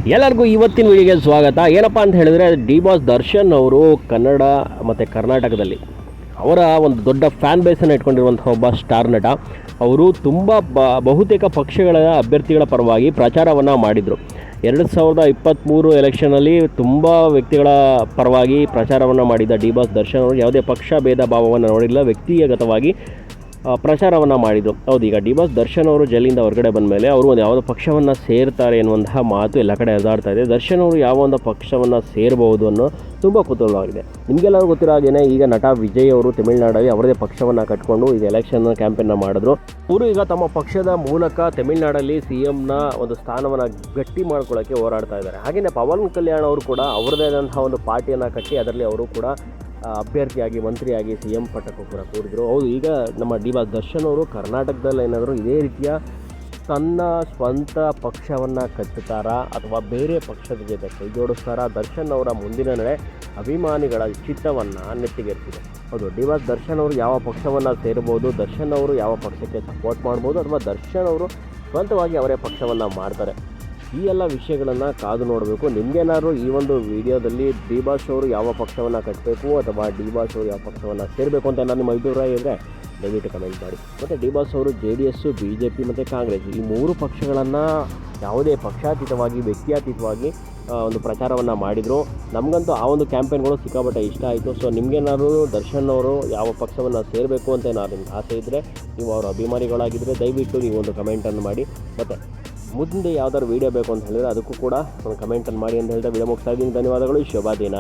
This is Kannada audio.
ಎಲ್ಲರಿಗೂ ಇವತ್ತಿನ ವಿಡಿಯೋಗೆ ಸ್ವಾಗತ. ಏನಪ್ಪ ಅಂತ ಹೇಳಿದ್ರೆ, ಡಿ ಬಾಸ್ ದರ್ಶನ್ ಅವರು ಕನ್ನಡ ಮತ್ತು ಕರ್ನಾಟಕದಲ್ಲಿ ಅವರ ಒಂದು ದೊಡ್ಡ ಫ್ಯಾನ್ ಬೇಸನ್ನು ಇಟ್ಕೊಂಡಿರುವಂಥ ಒಬ್ಬ ಸ್ಟಾರ್ ನಟ. ಅವರು ತುಂಬ ಬಹುತೇಕ ಪಕ್ಷಗಳ ಅಭ್ಯರ್ಥಿಗಳ ಪರವಾಗಿ ಪ್ರಚಾರವನ್ನು ಮಾಡಿದರು. 2023 ಎಲೆಕ್ಷನಲ್ಲಿ ತುಂಬ ವ್ಯಕ್ತಿಗಳ ಪರವಾಗಿ ಪ್ರಚಾರವನ್ನು ಮಾಡಿದ ಡಿ ಬಾಸ್ ದರ್ಶನ್ ಅವರು ಯಾವುದೇ ಪಕ್ಷ ಭೇದ ಭಾವವನ್ನು ನೋಡಿಲ್ಲ, ವ್ಯಕ್ತಿಗತವಾಗಿ ಪ್ರಚಾರವನ್ನು ಮಾಡಿದರು. ಹೌದು, ಈಗ ಡಿ ಬಾಸ್ ದರ್ಶನ್ ಅವರು ಜೈಲಿಂದ ಹೊರಗಡೆ ಬಂದ ಮೇಲೆ ಅವರು ಒಂದು ಯಾವುದೋ ಪಕ್ಷವನ್ನು ಸೇರ್ತಾರೆ ಎನ್ನುವಂತಹ ಮಾತು ಎಲ್ಲ ಕಡೆ ಹರಿದಾಡ್ತಾ ಇದೆ. ದರ್ಶನ್ ಅವರು ಯಾವ ಒಂದು ಪಕ್ಷವನ್ನು ಸೇರಬಹುದು ಅನ್ನೋ ತುಂಬ ಕುತೂಹಲವಾಗಿದೆ. ನಿಮಗೆಲ್ಲರೂ ಗೊತ್ತಿರೋ ಹಾಗೇನೆ ಈಗ ನಟ ವಿಜಯ್ ಅವರು ತಮಿಳುನಾಡಲ್ಲಿ ಅವರದೇ ಪಕ್ಷವನ್ನು ಕಟ್ಕೊಂಡು ಈಗ ಎಲೆಕ್ಷನ್ ಕ್ಯಾಂಪೇನ್ನ ಮಾಡಿದ್ರು. ಅವರು ಈಗ ತಮ್ಮ ಪಕ್ಷದ ಮೂಲಕ ತಮಿಳುನಾಡಲ್ಲಿ CMನ ಒಂದು ಸ್ಥಾನವನ್ನು ಗಟ್ಟಿ ಮಾಡ್ಕೊಳ್ಳೋಕ್ಕೆ ಹೋರಾಡ್ತಾ ಇದ್ದಾರೆ. ಹಾಗೆಯೇ ಪವನ್ ಕಲ್ಯಾಣ್ ಅವರು ಕೂಡ ಅವರದೇ ಆದಂತಹ ಒಂದು ಪಾರ್ಟಿಯನ್ನು ಕಟ್ಟಿ ಅದರಲ್ಲಿ ಅವರು ಕೂಡ ಅಭ್ಯರ್ಥಿಯಾಗಿ ಮಂತ್ರಿಯಾಗಿ CM ಪಟ್ಟಕ್ಕೂ ಕೂಡ ಕೂರಿದ್ರು. ಹೌದು, ಈಗ ನಮ್ಮ ಡಿ ಬಾಸ್ ದರ್ಶನ್ ಅವರು ಕರ್ನಾಟಕದಲ್ಲಿ ಏನಾದರೂ ಇದೇ ರೀತಿಯ ತನ್ನ ಸ್ವಂತ ಪಕ್ಷವನ್ನು ಕಟ್ಟುತ್ತಾರಾ ಅಥವಾ ಬೇರೆ ಪಕ್ಷದ ಜೊತೆ ಕೈ ಜೋಡಿಸ್ತಾರಾ? ದರ್ಶನ್ ಅವರ ಮುಂದಿನ ನಡೆ ಅಭಿಮಾನಿಗಳ ಚಿತ್ತವನ್ನು ನೆತ್ತಿಗೇರಿಸಿದೆ. ಹೌದು, ಡಿ ಬಾಸ್ ದರ್ಶನ್ ಅವರು ಯಾವ ಪಕ್ಷವನ್ನು ಸೇರ್ಬೋದು, ದರ್ಶನ್ ಅವರು ಯಾವ ಪಕ್ಷಕ್ಕೆ ಸಪೋರ್ಟ್ ಮಾಡ್ಬೋದು, ಅಥವಾ ದರ್ಶನ್ ಅವರು ಸ್ವಂತವಾಗಿ ಅವರೇ ಪಕ್ಷವನ್ನು ಮಾಡ್ತಾರೆ, ಈ ಎಲ್ಲ ವಿಷಯಗಳನ್ನು ಕಾದು ನೋಡಬೇಕು. ನಿಮಗೇನಾದ್ರು ಈ ಒಂದು ವಿಡಿಯೋದಲ್ಲಿ ಡಿ ಬಾಸ್ ಅವರು ಯಾವ ಪಕ್ಷವನ್ನು ಕಟ್ಟಬೇಕು ಅಥವಾ ಡಿ ಬಾಸ್ ಅವರು ಯಾವ ಪಕ್ಷವನ್ನು ಸೇರಬೇಕು ಅಂತ ನಾನು ನಿಮ್ಮ ಅಭಿಪ್ರಾಯ ಇದ್ದರೆ ದಯವಿಟ್ಟು ಕಮೆಂಟ್ ಮಾಡಿ. ಮತ್ತು ಡಿ ಬಾಸ್ ಅವರು JDS, BJP ಮತ್ತು ಕಾಂಗ್ರೆಸ್ ಈ ಮೂರು ಪಕ್ಷಗಳನ್ನು ಯಾವುದೇ ಪಕ್ಷಾತೀತವಾಗಿ ವ್ಯಕ್ತಿಯಾತೀತವಾಗಿ ಒಂದು ಪ್ರಚಾರವನ್ನು ಮಾಡಿದರು. ನಮಗಂತೂ ಆ ಒಂದು ಕ್ಯಾಂಪೇನ್ಗಳು ಸಿಕ್ಕಾಪಟ್ಟೆ ಇಷ್ಟ ಆಯಿತು. ಸೊ ನಿಮಗೇನಾದ್ರು ದರ್ಶನ್ ಅವರು ಯಾವ ಪಕ್ಷವನ್ನು ಸೇರಬೇಕು ಅಂತ ಏನಾದ್ರು ನಿಮ್ಗೆ ಆಸೆ ಇದ್ದರೆ, ನೀವು ಅವರ ಅಭಿಮಾನಿಗಳಾಗಿದ್ದರೆ ದಯವಿಟ್ಟು ನೀವು ಒಂದು ಕಮೆಂಟನ್ನು ಮಾಡಿ. ಮತ್ತು ಮುಂದೆ ಯಾವ್ದಾದ್ರು ವೀಡಿಯೋ ಬೇಕು ಅಂತ ಹೇಳಿದರೆ ಅದಕ್ಕೂ ಕೂಡ ಒಂದು ಕಮೆಂಟನ್ನು ಮಾಡಿ ಅಂತ ಹೇಳ್ತಾ ವಿಡಿಯೋ ಮುಗಿಸ್ತಾ ಇದ್ದೀನಿ. ಧನ್ಯವಾದಗಳು, ಶುಭ ದಿನ.